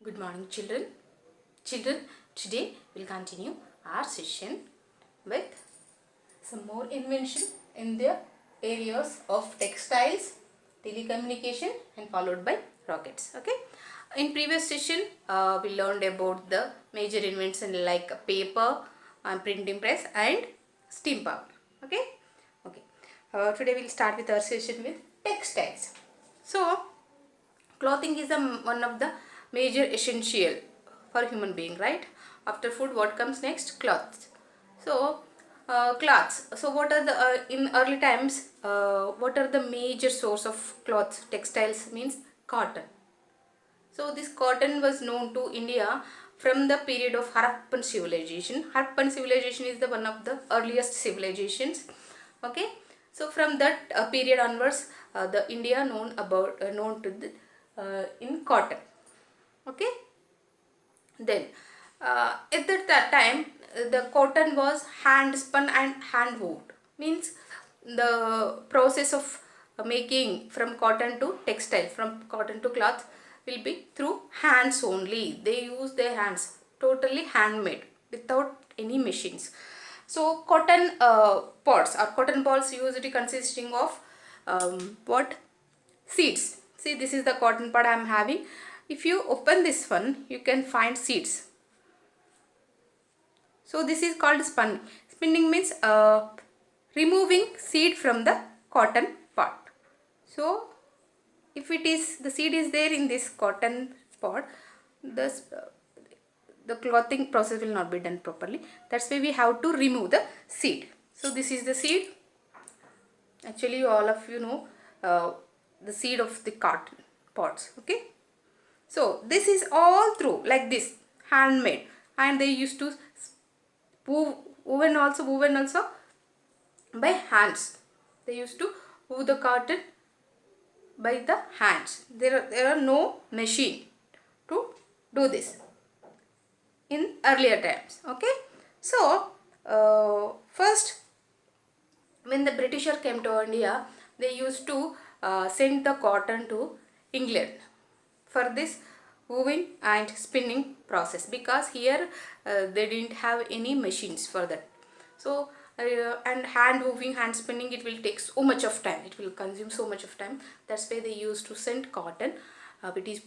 Good morning, children. Today we'll continue our session with some more invention in the areas of textiles, telecommunication, and followed by rockets. Okay. In previous session, we learned about the major inventions like paper, printing press, and steam power. Okay. Okay. Today we'll start with our session with textiles. So, clothing is one of the major essential for human being, right? After food, what comes next? Clothes. So cloths. So what are the in early times, what are the major source of cloths? Textiles means cotton. So this cotton was known to India from the period of Harappan civilization. Harappan civilization is the one of the earliest civilizations. Okay. So from that period onwards, the India known to the in cotton. Okay. Then at that time, the cotton was hand spun and hand wove. Means the process of making from cotton to textile, from cotton to cloth, will be through hands only. They use their hands, totally handmade, without any machines. So cotton pods or cotton balls usually consisting of what? Seeds. See, this is the cotton pod I am having. If you open this one, you can find seeds. So this is called spinning. Spinning means removing seed from the cotton pod. So if it is, the seed is there in this cotton pod, the clothing process will not be done properly. That's why we have to remove the seed. So this is the seed. Actually, all of you know the seed of the cotton pods. Okay. So this is all through like this, handmade, and they used to woven also by hands. They used to weave the cotton by the hands. There are no machine to do this in earlier times. Okay. So first, when the Britisher came to India, they used to send the cotton to England for this weaving and spinning process, because here they didn't have any machines for that. So and hand weaving, hand spinning, it will take so much of time, it will consume so much of time. That's why they used to send cotton which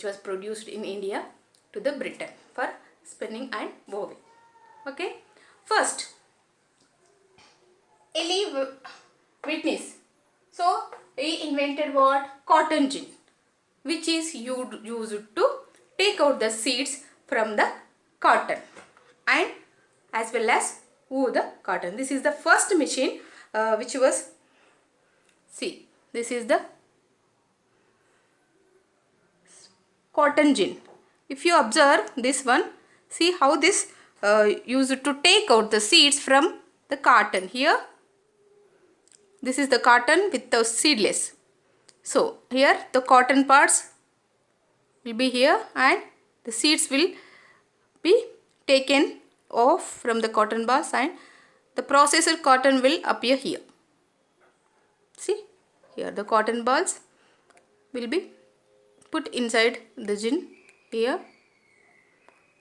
was produced in India to the Britain for spinning and weaving. Okay. First, Ely Whitney. So he invented what? Cotton gin, which is used to take out the seeds from the cotton and as well as weave the cotton. This is the first machine which was, see, this is the cotton gin. If you observe this one, see how this used to take out the seeds from the cotton. Here, this is the cotton with the seedless. So here the cotton parts will be here and the seeds will be taken off from the cotton balls and the processed cotton will appear here. See, here the cotton balls will be put inside the gin here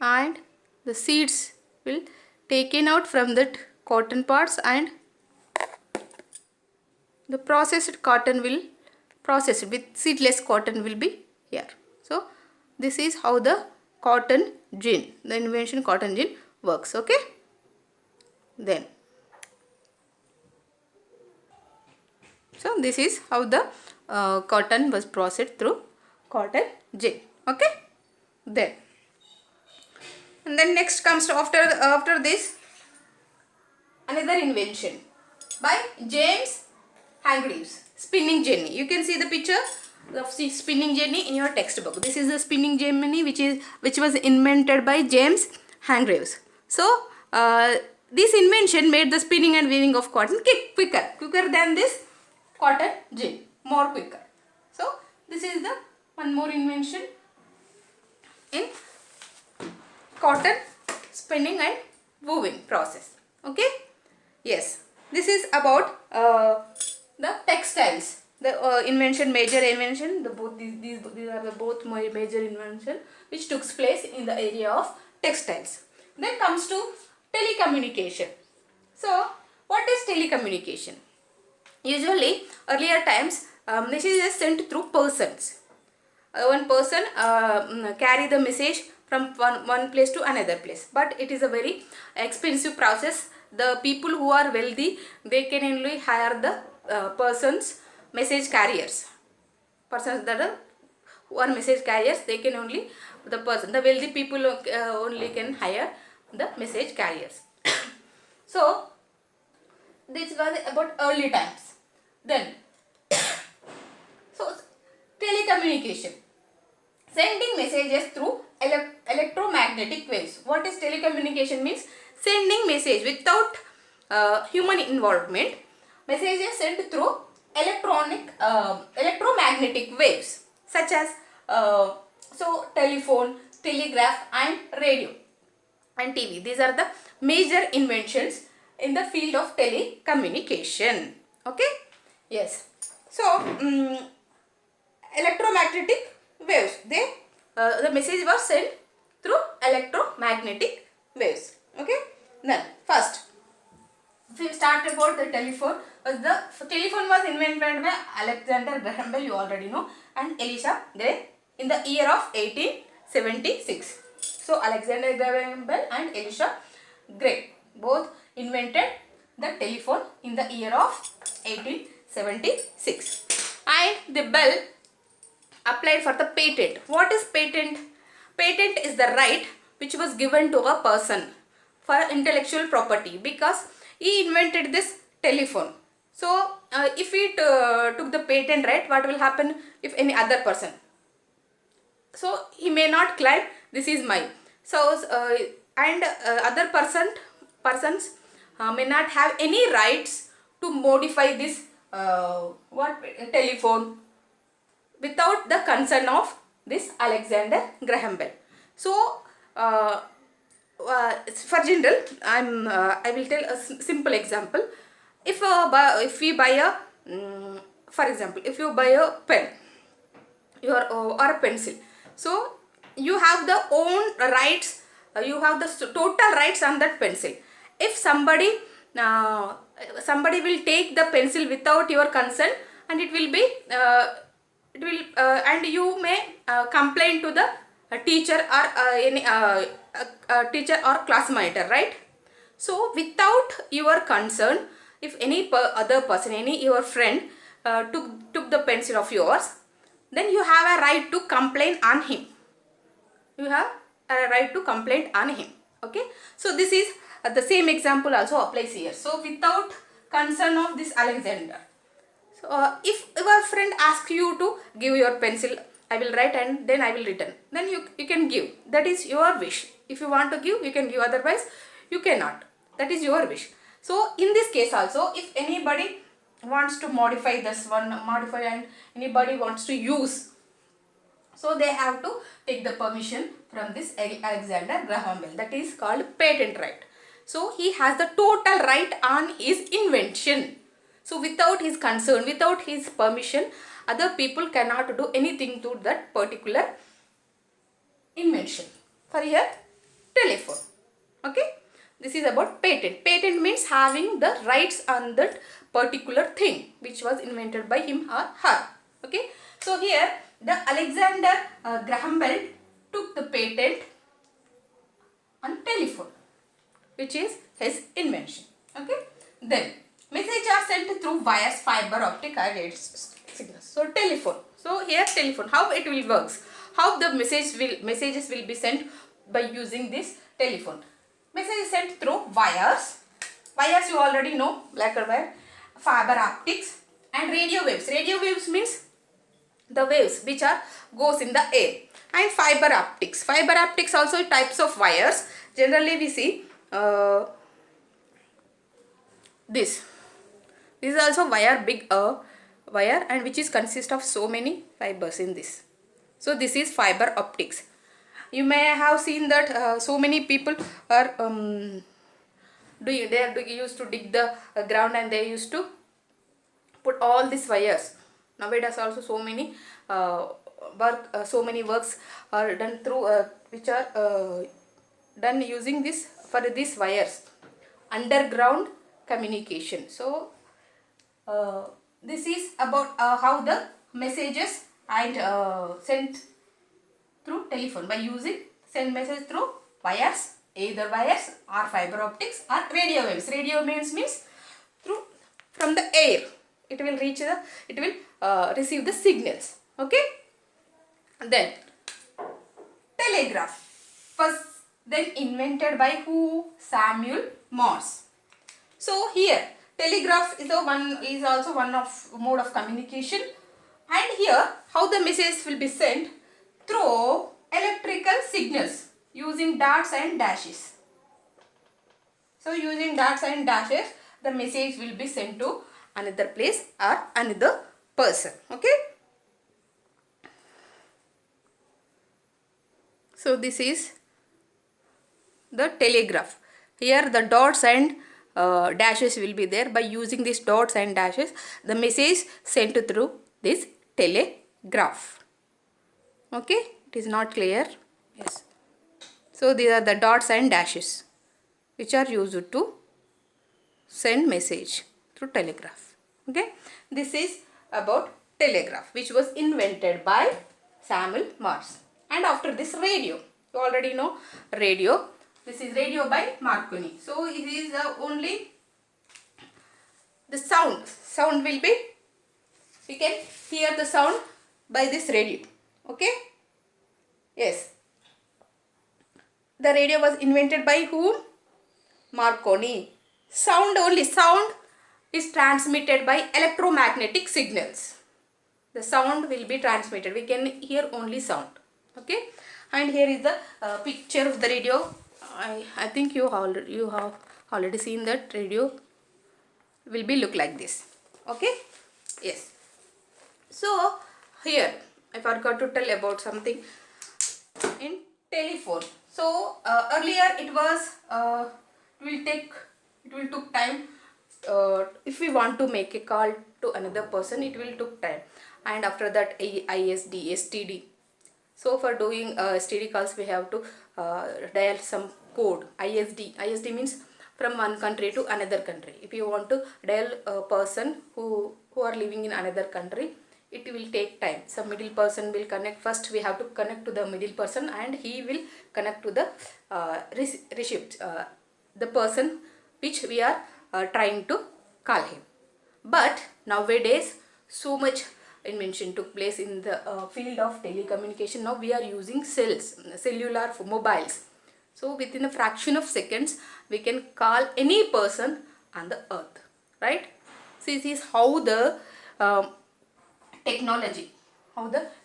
and the seeds will taken out from that cotton parts and the processed cotton will processed with seedless cotton will be here. So this is how the cotton gin, the invention cotton gin works. Okay. Then, so this is how the cotton was processed through cotton gin. Okay. Then, and then next comes after this another invention by James Hargreaves, spinning jenny. You can see the picture of the spinning jenny in your textbook. This is the spinning jenny which was invented by James Hargreaves. So this invention made the spinning and weaving of cotton quicker than this cotton gin, more quicker. So this is the one more invention in cotton spinning and weaving process. Okay. Yes, this is about the textiles, the invention, major invention, the both these are the both major invention which took place in the area of textiles. Then comes to telecommunication. So what is telecommunication? Usually earlier times messages sent through persons. One person carry the message from one place to another place, but it is a very expensive process. The people who are wealthy, they can only hire the persons message carriers. Persons that are who are message carriers, they can only, the wealthy people only can hire the message carriers. So this was about early times. Then so telecommunication, sending messages through electromagnetic waves. What is telecommunication means? Sending message without human involvement. Messages sent through electromagnetic waves, such as telephone, telegraph, and radio and TV. These are the major inventions in the field of telecommunication. Okay? Yes. So electromagnetic waves, the message was sent through electromagnetic waves. Okay? Then first, if we start about the telephone, the telephone was invented by Alexander Graham Bell, you already know, and Elisha Gray in the year of 1876. So Alexander Graham Bell and Elisha Gray both invented the telephone in the year of 1876. And the Bell applied for the patent. What is patent? Patent is the right which was given to a person for intellectual property, because he invented this telephone. So if he took the patent right, what will happen if any other person? So he may not claim this is mine. So other persons may not have any rights to modify this telephone without the consent of this Alexander Graham Bell. So for general, I will tell a simple example. If we buy a for example, if you buy a pen or a pencil, so you have the own rights, you have the total rights on that pencil. If somebody will take the pencil without your consent, and it will be and you may complain to the teacher or any teacher or class monitor, right? So without your concern, if any other person, any your friend took the pencil of yours, then you have a right to complain on him. You have a right to complain on him. Okay? So this is the same example also applies here. So without concern of this Alexander. So if your friend asks you to give your pencil, I will write and then I will return. Then you can give. That is your wish. If you want to give, you can give. Otherwise, you cannot. That is your wish. So in this case also, if anybody wants to modify this one, and anybody wants to use, so they have to take the permission from this Alexander Graham Bell. That is called patent right. So he has the total right on his invention. So without his concern, without his permission, other people cannot do anything to that particular invention. For here, telephone. Okay? This is about patent. Patent means having the rights on that particular thing which was invented by him or her. Okay? So here, the Alexander Graham Bell took the patent on telephone, which is his invention. Okay? Then messages are sent through wires, fiber optic, and its signals. So telephone. So here telephone. How it will works? How the messages will be sent by using this telephone? Message is sent through wires. Wires you already know, black wire, fiber optics, and radio waves. Radio waves means the waves which are goes in the air. And fiber optics. Fiber optics also types of wires. Generally we see this. This is also wire, big wire, and which is consist of so many fibers in this. So this is fiber optics. You may have seen that so many people are used to dig the ground, and they used to put all these wires Nowadays also so many so many works are done through which are done using this for these wires, underground communication. So this is about how the messages and sent through telephone by using send message through wires, either wires or fiber optics or radio waves. Radio waves means through from the air it will reach the, it will receive the signals. Okay, then telegraph was then invented by who? Samuel Morse. So here telegraph is also one of mode of communication, and here how the message will be sent through electrical signals using dots and dashes. So using dots and dashes the message will be sent to another place or another person. Okay. So this is the telegraph. Here the dots and dashes will be there. By using these dots and dashes the message sent through this telegraph. Okay, it is not clear. Yes. So these are the dots and dashes which are used to send message through telegraph. Okay, this is about telegraph which was invented by Samuel Morse. And after this radio, you already know radio. This is radio by Marconi. So it is only the sound will be, we can hear the sound by this radio. Okay, yes, the radio was invented by whom? Marconi. Sound is transmitted by electromagnetic signals. The sound will be transmitted. We can hear only sound. Okay, and here is the picture of the radio. I think you have already seen that radio will be look like this. Okay, yes. So here I forgot to tell about something in telephone. So earlier it was it will took time. If we want to make a call to another person, it will took time, and after that ISD, STD. So for doing STD calls, we have to dial some code. ISD means from one country to another country. If you want to dial a person who are living in another country, it will take time. Some middle person will connect. First we have to connect to the middle person, and he will connect to the receipt, the person which we are trying to call him. But nowadays so much invention took place in the field of telecommunication. Now we are using cellular mobiles. So within a fraction of seconds we can call any person on the earth, right? So this is how the technology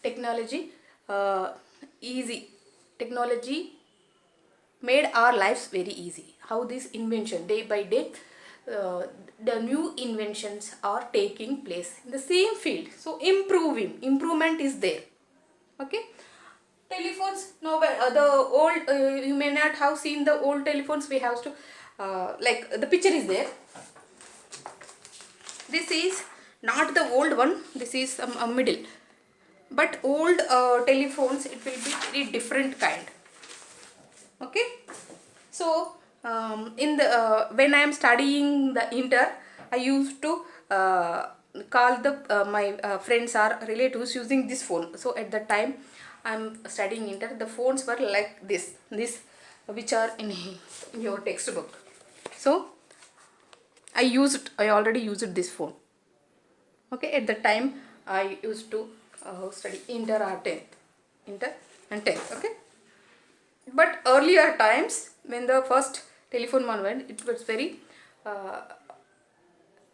technology made our lives very easy. How this invention day by day, the new inventions are taking place in the same field. So improvement is there. Okay, telephones now, the old you may not have seen the old telephones. We have to like the picture is there. This is not the old one, this is a middle, but old telephones, it will be very different kind. Okay, so in the when I am studying the inter, I used to call the my friends or relatives using this phone. So at the time I am studying inter, the phones were like this which are in your textbook. So I already used this phone. Okay, at the time I used to study inter or 10th, inter and 10th. Okay, but earlier times when the first telephone one went, it was very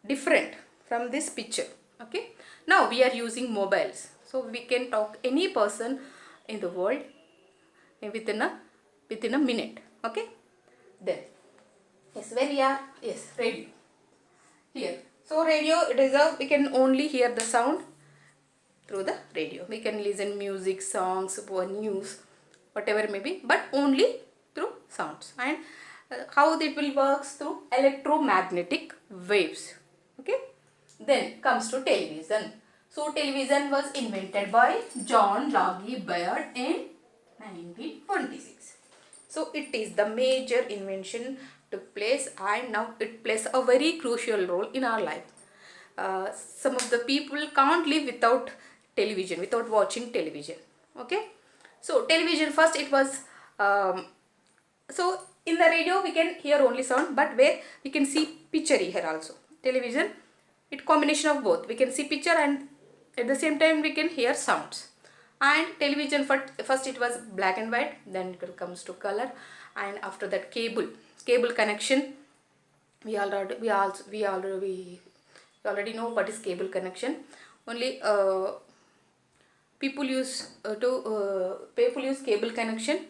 different from this picture. Okay, now we are using mobiles, so we can talk any person in the world within a minute. Okay, then yes, where we are, yes, radio here. So radio, it is we can only hear the sound through the radio. We can listen music, songs, or news, whatever may be, but only through sounds. And how it will work through electromagnetic waves. Okay, then comes to television. So television was invented by John Logie Baird in 1926. So it is the major invention took place, and now it plays a very crucial role in our life. Some of the people can't live without television, without watching television. Okay, so television first it was so in the radio we can hear only sound, but where we can see picture here also. Television, it combination of both. We can see picture and at the same time we can hear sounds. And television first it was black and white, then it comes to color, and after that cable connection. We already know what is cable connection. Only people use cable connection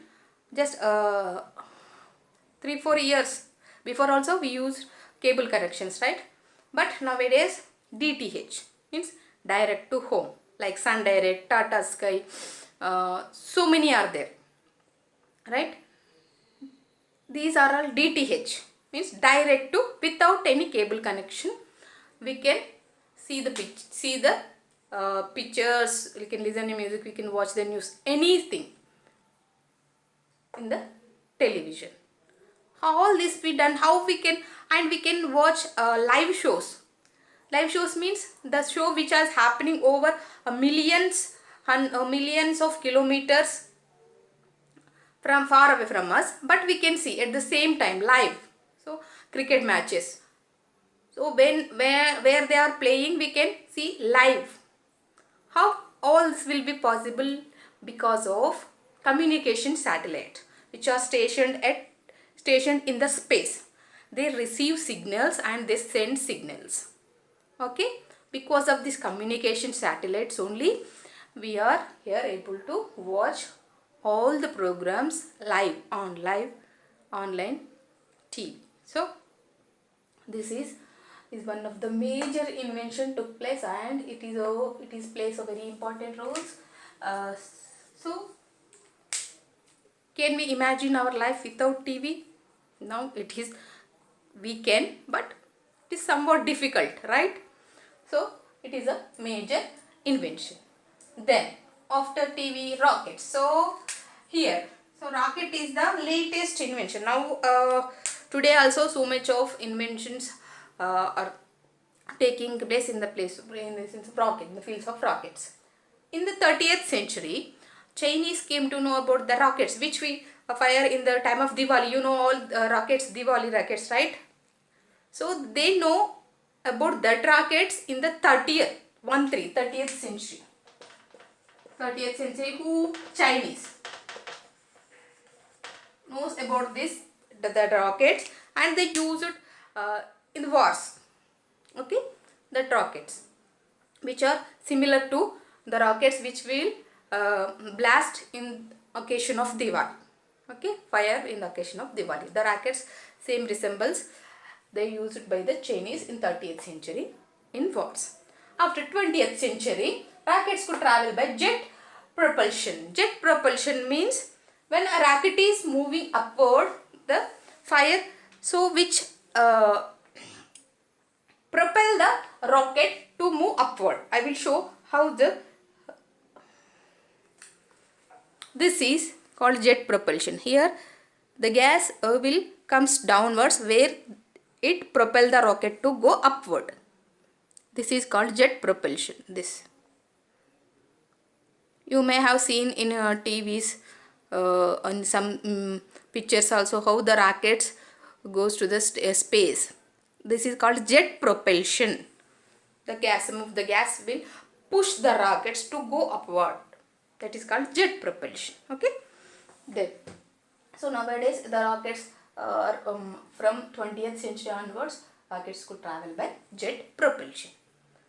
just 3-4 years before also we use cable connections, right? But nowadays DTH means direct to home, like Sun Direct, Tata Sky, so many are there, right? These are all DTH, means direct to, without any cable connection we can see the pictures, we can listen to music, we can watch the news, anything in the television. All this be done, how we can, and we can watch live shows. Live shows means the show which is happening over millions of kilometers from far away from us, but we can see at the same time live. So cricket matches, so where they are playing we can see live. How all this will be possible? Because of communication satellite which are stationed in the space. They receive signals and they send signals. Okay, because of this communication satellites only we are here able to watch all the programs live online TV. So this is one of the major invention took place, and it is plays a very important roles. So can we imagine our life without TV? Now we can, but it is somewhat difficult, right? So it is a major invention. Then after TV, rockets. So here, so rocket is the latest invention. Now today also so much of inventions are taking place in the rocket, in the fields of rockets. In the 30th century, Chinese came to know about the rockets which we fire in the time of Diwali. You know all rockets, Diwali rockets, right? So they know about that rockets in the 30th century. 30th century, who? Chinese knows about this, the rockets, and they use it in the wars. Okay, the rockets which are similar to the rockets which will blast in occasion of Diwali. Okay, fire in the occasion of Diwali. The rockets same resembles. They used by the Chinese in 30th century in wars. After 20th century, rockets could travel by jet propulsion. Jet propulsion means when a rocket is moving upward, the fire, so which propel the rocket to move upward. I will show how this is called jet propulsion. Here the gas will comes downwards where it propel the rocket to go upward. This is called jet propulsion. This you may have seen in TVs on some pictures also, how the rockets goes to the space. This is called jet propulsion. The gas will push the rockets to go upward. That is called jet propulsion. Okay. Then, so nowadays the rockets are from 20th century onwards, rockets could travel by jet propulsion.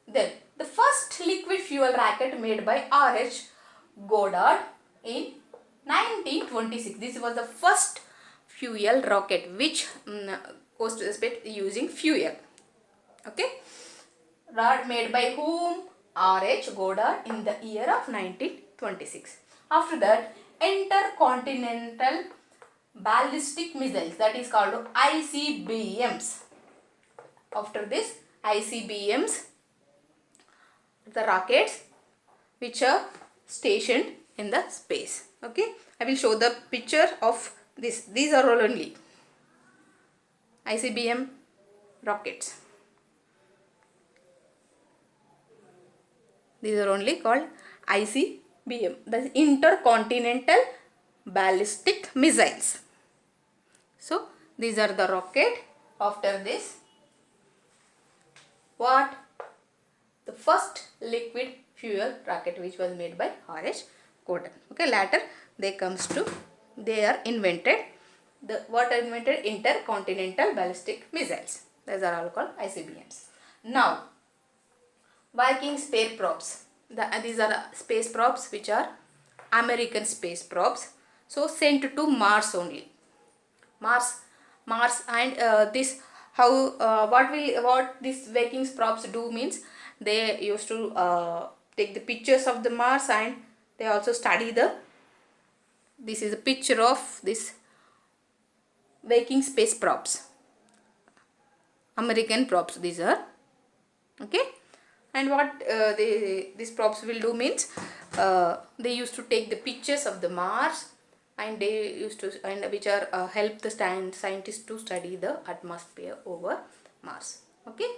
Then the first liquid fuel rocket made by R.H. Goddard in 1926. This was the first fuel rocket which goes to the space using fuel. Okay. Made by whom? R.H. Goddard in the year of 1926. After that, intercontinental ballistic missiles, that is called ICBMs. After this, ICBMs the rockets which are stationed in the space. Okay, I will show the picture of this. These are all only ICBM rockets. These are only called ICBM, the intercontinental ballistic missiles. So these are the rocket. After this, what? The first liquid fuel rocket which was made by R.H. Gordon. Okay, later they are invented. What are invented? Intercontinental ballistic missiles. These are all called ICBMs. Now, Viking space probes. These are space probes which are American space probes. So sent to Mars only. Mars and this how what these Viking probes do means they used to take the pictures of the Mars, and they also study this is a picture of this Viking space probes, American probes these are. Okay, and what these probes will do means they used to take the pictures of the Mars, and they used to, and which are help the scientists to study the atmosphere over Mars. Okay,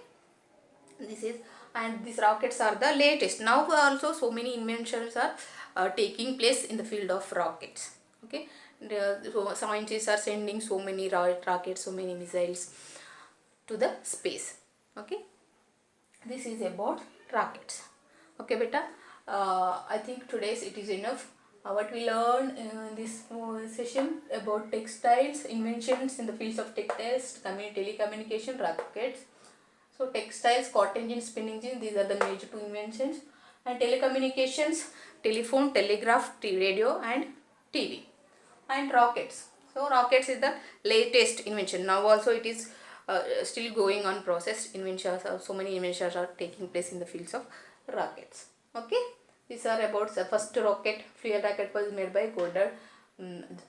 this is, and these rockets are the latest. Now also so many inventions are taking place in the field of rockets. Okay, so scientists are sending so many rockets, so many missiles to the space. Okay, this is about rockets. Okay beta, I think today's it is enough. What we learned in this session about textiles, inventions in the fields of textiles, telecommunication, rockets. So textiles, cotton engine, spinning engine, these are the major two inventions. And telecommunications, telephone, telegraph, radio and TV. And rockets. So rockets is the latest invention. Now also it is still going on process. Inventions, so many inventions are taking place in the fields of rockets. Okay, these are about the first rocket. Fuel rocket was made by Goddard,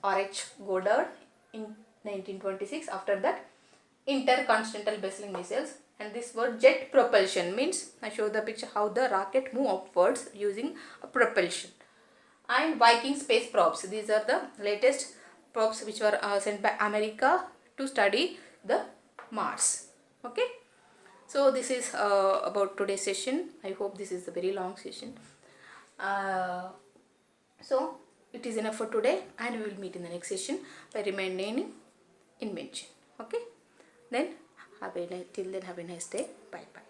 R.H. Goddard in 1926. After that, intercontinental ballistic missiles. And this word jet propulsion means, I show the picture how the rocket move upwards using a propulsion. And Viking space probes. These are the latest probes which were sent by America to study the Mars. Okay. So this is about today's session. I hope this is a very long session. So it is enough for today, and we will meet in the next session by remaining invention. Okay. Then till then have a nice day. Bye bye.